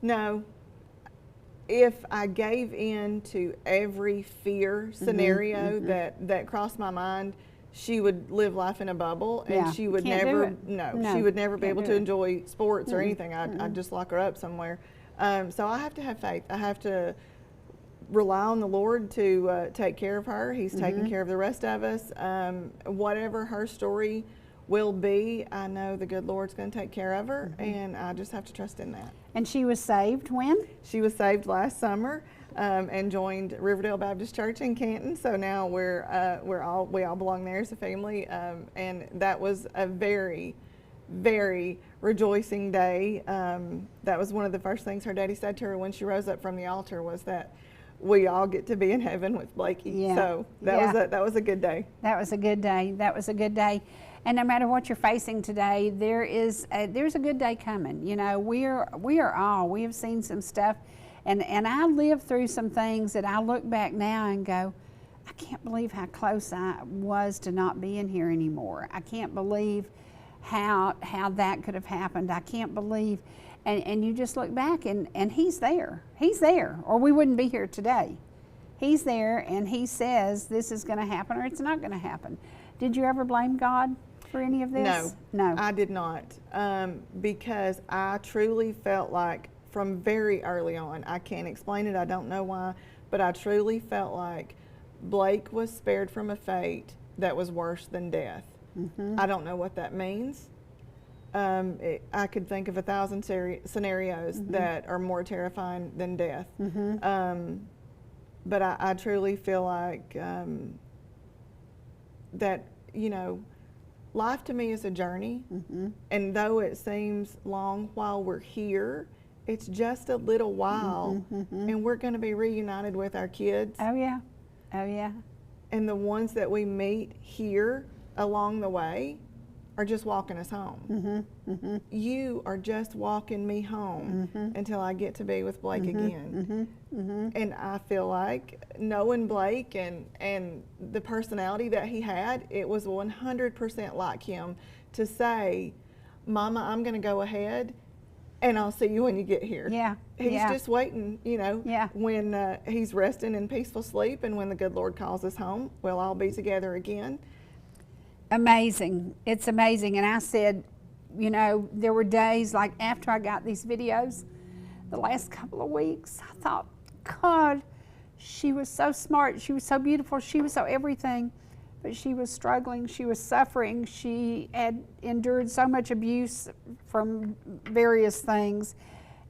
No. If I gave in to every fear scenario that crossed my mind, she would live life in a bubble, and she would never, she would never be able to enjoy sports or anything. I'd just lock her up somewhere. So I have to have faith. I have to rely on the Lord to take care of her. He's taking care of the rest of us. Whatever her story will be, I know the good Lord's going to take care of her, and I just have to trust in that. And she was saved when? She was saved last summer, and joined Riverdale Baptist Church in Canton. So now we all belong there as a family, and that was a very, very rejoicing day. That was one of the first things her daddy said to her when she rose up from the altar, was that we all get to be in heaven with Blakey. Yeah. So that was a good day. That was a good day. That was a good day. And no matter what you're facing today, there's a good day coming. You know, we have seen some stuff, and I lived through some things that I look back now and go, I can't believe how close I was to not being here anymore. I can't believe how that could have happened. I can't believe, and you just look back and he's there. He's there, or we wouldn't be here today. He's there, and he says this is going to happen or it's not going to happen. Did you ever blame God for any of this? No, I did not, because I truly felt like from very early on, I can't explain it, I don't know why, but I truly felt like Blake was spared from a fate that was worse than death. I don't know what that means. I could think of 1,000 scenarios that are more terrifying than death. But I truly feel like that, you know, life to me is a journey, and though it seems long while we're here, it's just a little while, and we're going to be reunited with our kids. Oh yeah, oh yeah. And the ones that we meet here along the way are just walking us home. You are just walking me home until I get to be with Blake again. And I feel like knowing Blake and the personality that he had, it was 100% like him to say, Mama, I'm going to go ahead and I'll see you when you get here. Yeah. He's yeah. just waiting, you know, Yeah. when he's resting in peaceful sleep, and when the good Lord calls us home, we'll all be together again. Amazing. It's amazing. And I said, you know, there were days like after I got these videos, the last couple of weeks, I thought, God, she was so smart. She was so beautiful. She was so everything. But she was struggling. She was suffering. She had endured so much abuse from various things.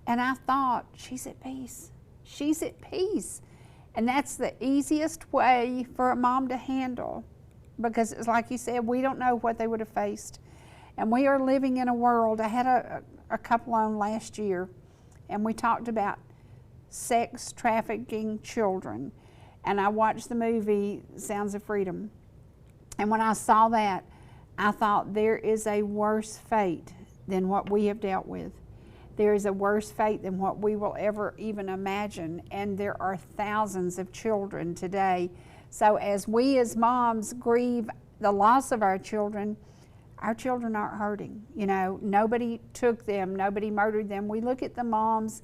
And I thought, she's at peace. She's at peace. And that's the easiest way for a mom to handle. Because it's like you said, we don't know what they would have faced. And we are living in a world. I had a couple on last year, and we talked about sex trafficking children. And I watched the movie Sounds of Freedom. And when I saw that, I thought there is a worse fate than what we have dealt with. There is a worse fate than what we will ever even imagine. And there are thousands of children today. So as we as moms grieve the loss of our children aren't hurting. You know, nobody took them, nobody murdered them. We look at the moms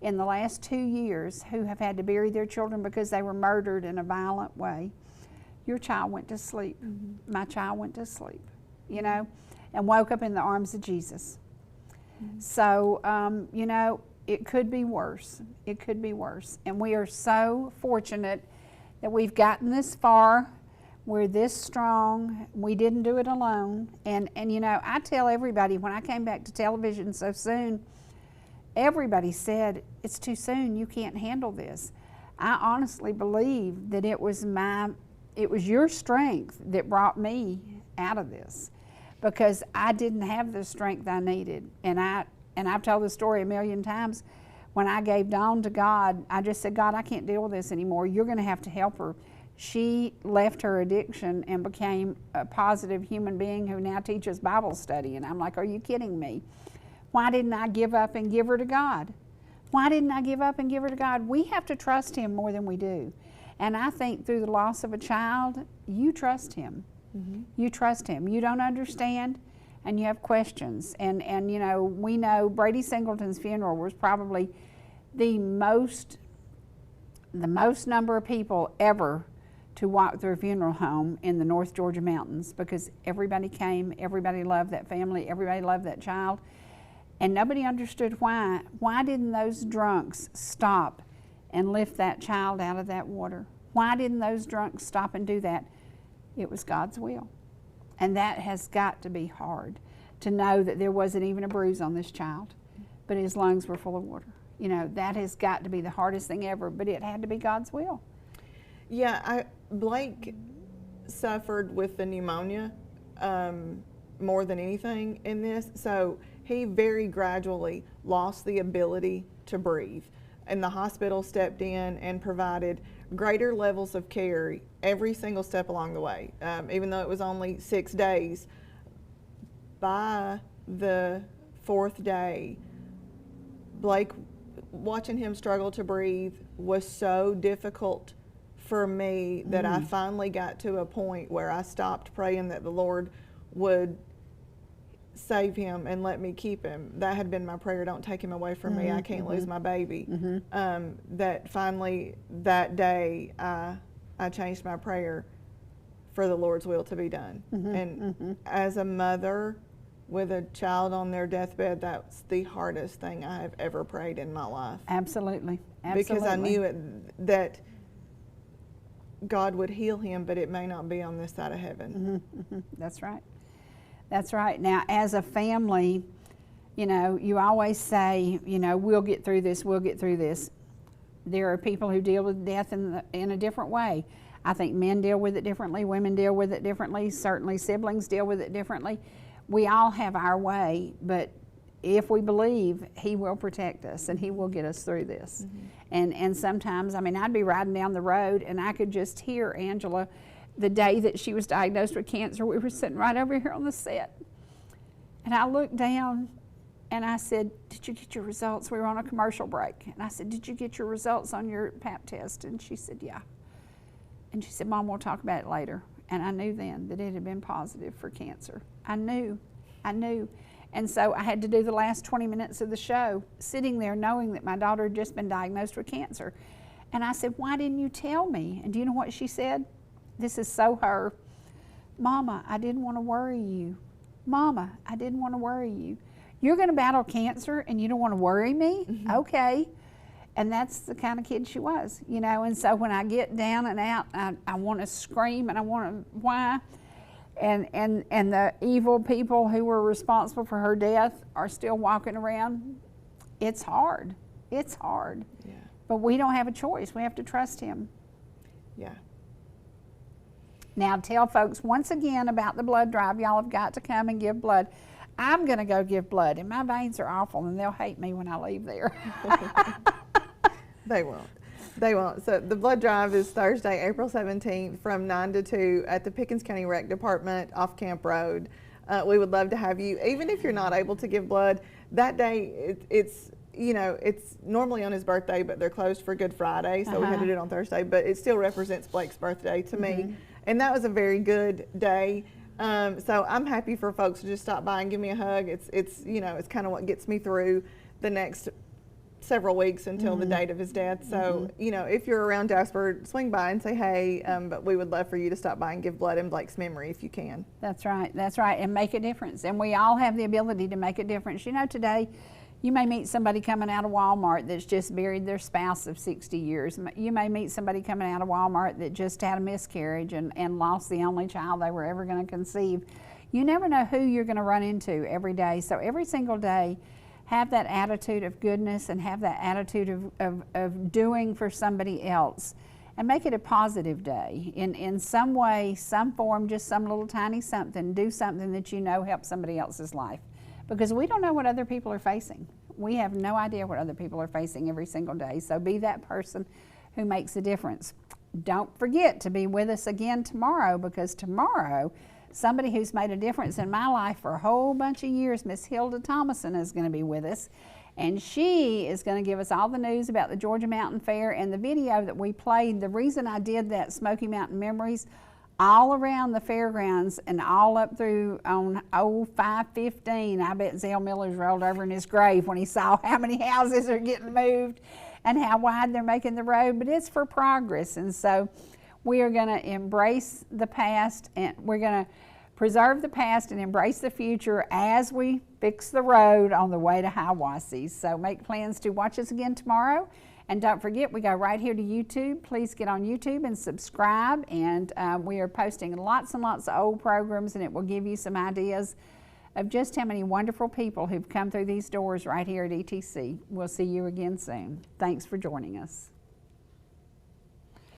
in the last 2 years who have had to bury their children because they were murdered in a violent way. Your child went to sleep. Mm-hmm. My child went to sleep, you know, and woke up in the arms of Jesus. Mm-hmm. So, you know, it could be worse. It could be worse. And we are so fortunate that we've gotten this far. We're this strong. We didn't do it alone. And you know, I tell everybody, when I came back to television so soon, everybody said, it's too soon. You can't handle this. I honestly believe that it was your strength that brought me out of this, because I didn't have the strength I needed. And I've told the story a million times. When I gave Dawn to God, I just said, God, I can't deal with this anymore. You're going to have to help her. She left her addiction and became a positive human being who now teaches Bible study. And I'm like, are you kidding me? Why didn't I give up and give her to God? Why didn't I give up and give her to God? We have to trust Him more than we do. And I think through the loss of a child, you trust Him. Mm-hmm. You trust Him. You don't understand, and you have questions. And you know, we know Brady Singleton's funeral was probably the most number of people ever to walk through a funeral home in the North Georgia mountains, because everybody came, everybody loved that family, everybody loved that child, and nobody understood why. Why didn't those drunks stop and lift that child out of that water? Why didn't those drunks stop and do that? It was God's will. And that has got to be hard, to know that there wasn't even a bruise on this child, but his lungs were full of water. You know, that has got to be the hardest thing ever, but it had to be God's will. Yeah, Blake suffered with the pneumonia more than anything in this, so he very gradually lost the ability to breathe. And the hospital stepped in and provided greater levels of care every single step along the way. Even though it was only 6 days, by the 4th day, Blake, watching him struggle to breathe was so difficult for me that I finally got to a point where I stopped praying that the Lord would save him and let me keep him. That had been my prayer, don't take him away from me, I can't lose my baby. That finally, that day, I changed my prayer for the Lord's will to be done. And as a mother with a child on their deathbed, that's the hardest thing I have ever prayed in my life. Absolutely. Because I knew that God would heal him, but it may not be on this side of heaven. That's right. That's right. Now, as a family, you know, you always say, you know, we'll get through this, we'll get through this. There are people who deal with death in a different way. I think men deal with it differently, women deal with it differently, certainly siblings deal with it differently. We all have our way, but if we believe, He will protect us and He will get us through this. And sometimes, I mean, I'd be riding down the road and I could just hear Angela. The day that she was diagnosed with cancer, we were sitting right over here on the set. And I looked down and I said, did you get your results? We were on a commercial break. And I said, did you get your results on your Pap test? And she said, yeah. And she said, Mom, we'll talk about it later. And I knew then that it had been positive for cancer. I knew. And so I had to do the last 20 minutes of the show sitting there knowing that my daughter had just been diagnosed with cancer. And I said, why didn't you tell me? And do you know what she said? This is so her. Mama, I didn't want to worry you. Mama, I didn't want to worry you. You're going to battle cancer and you don't want to worry me? Mm-hmm. Okay. And that's the kind of kid she was, you know. And so when I get down and out, I want to scream and I want to, why? And the evil people who were responsible for her death are still walking around. It's hard. It's hard. Yeah. But we don't have a choice. We have to trust him. Yeah. Now tell folks once again about the blood drive. Y'all have got to come and give blood. I'm going to go give blood, and my veins are awful, and they'll hate me when I leave there. They won't. They won't. So the blood drive is Thursday, April 17th from 9 to 2 at the Pickens County Rec Department off Camp Road. We would love to have you. Even if you're not able to give blood, that day it's you know, it's normally on his birthday, but they're closed for Good Friday, so we had to do it on Thursday, but it still represents Blake's birthday to me. And that was a very good day. So I'm happy for folks to just stop by and give me a hug. It's you know, it's kind of what gets me through the next several weeks until the date of his death. So, you know, if you're around Jasper, swing by and say hey, but we would love for you to stop by and give blood in Blake's memory if you can. That's right, and make a difference. And we all have the ability to make a difference. You know, today, you may meet somebody coming out of Walmart that's just buried their spouse of 60 years. You may meet somebody coming out of Walmart that just had a miscarriage and lost the only child they were ever going to conceive. You never know who you're going to run into every day. So every single day, have that attitude of goodness and have that attitude of doing for somebody else. And make it a positive day. In some way, some form, just some little tiny something, do something that you know helps somebody else's life. Because we don't know what other people are facing. We have no idea what other people are facing every single day. So be that person who makes a difference. Don't forget to be with us again tomorrow, because tomorrow, somebody who's made a difference in my life for a whole bunch of years, Miss Hilda Thomason, is going to be with us. And she is going to give us all the news about the Georgia Mountain Fair and the video that we played. The reason I did that Smoky Mountain Memories all around the fairgrounds and all up through on old 515. I bet Zell Miller's rolled over in his grave when he saw how many houses are getting moved and how wide they're making the road, but it's for progress. And so we are going to embrace the past, and we're going to preserve the past and embrace the future as we fix the road on the way to Hiawassee. So make plans to watch us again tomorrow. And don't forget, we go right here to YouTube. Please get on YouTube and subscribe. And we are posting lots and lots of old programs, and it will give you some ideas of just how many wonderful people who've come through these doors right here at ETC. We'll see you again soon. Thanks for joining us.